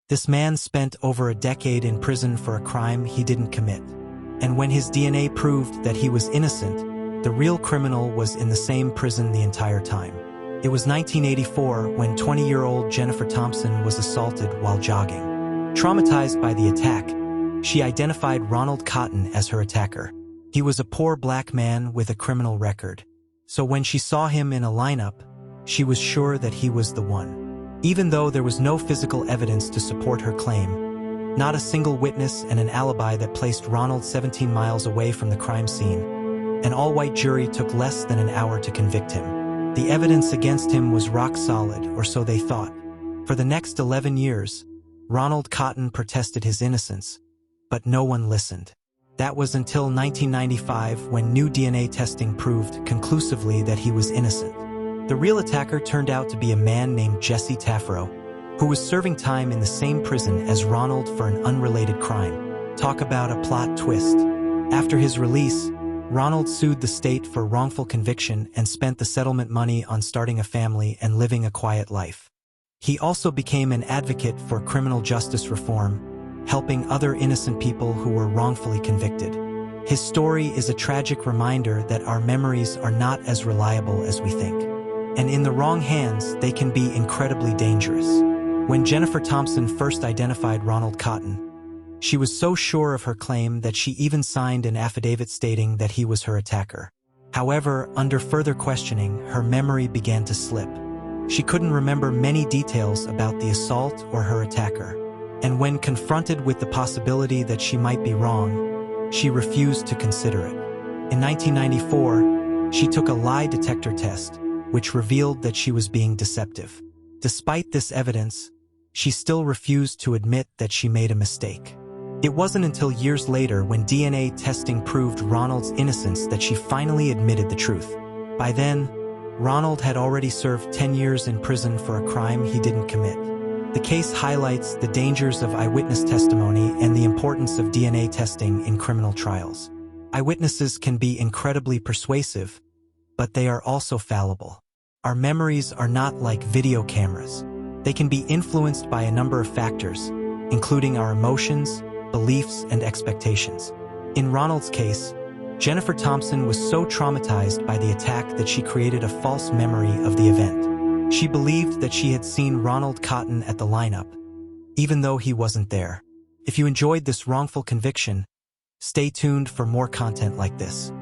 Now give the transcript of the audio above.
This man spent over a decade in prison for a crime he didn't commit. And when his DNA proved that he was innocent, the real criminal was in the same prison the entire time. It was 1984 when 20-year-old Jennifer Thompson was assaulted while jogging. Traumatized by the attack, she identified Ronald Cotton as her attacker. He was a poor black man with a criminal record. So when she saw him in a lineup, she was sure that he was the one. Even though there was no physical evidence to support her claim, not a single witness and an alibi that placed Ronald 17 miles away from the crime scene, an all-white jury took less than an hour to convict him. The evidence against him was rock solid, or so they thought. For the next 11 years, Ronald Cotton protested his innocence, but no one listened. That was until 1995 when new DNA testing proved conclusively that he was innocent. The real attacker turned out to be a man named Jesse Taffero, who was serving time in the same prison as Ronald for an unrelated crime. Talk about a plot twist. After his release, Ronald sued the state for wrongful conviction and spent the settlement money on starting a family and living a quiet life. He also became an advocate for criminal justice reform, helping other innocent people who were wrongfully convicted. His story is a tragic reminder that our memories are not as reliable as we think. And in the wrong hands, they can be incredibly dangerous. When Jennifer Thompson first identified Ronald Cotton, she was so sure of her claim that she even signed an affidavit stating that he was her attacker. However, under further questioning, her memory began to slip. She couldn't remember many details about the assault or her attacker. And when confronted with the possibility that she might be wrong, she refused to consider it. In 1994, she took a lie detector test, which revealed that she was being deceptive. Despite this evidence, she still refused to admit that she made a mistake. It wasn't until years later when DNA testing proved Ronald's innocence that she finally admitted the truth. By then, Ronald had already served 10 years in prison for a crime he didn't commit. The case highlights the dangers of eyewitness testimony and the importance of DNA testing in criminal trials. Eyewitnesses can be incredibly persuasive, but they are also fallible. Our memories are not like video cameras. They can be influenced by a number of factors, including our emotions, beliefs, and expectations. In Ronald's case, Jennifer Thompson was so traumatized by the attack that she created a false memory of the event. She believed that she had seen Ronald Cotton at the lineup, even though he wasn't there. If you enjoyed this wrongful conviction, stay tuned for more content like this.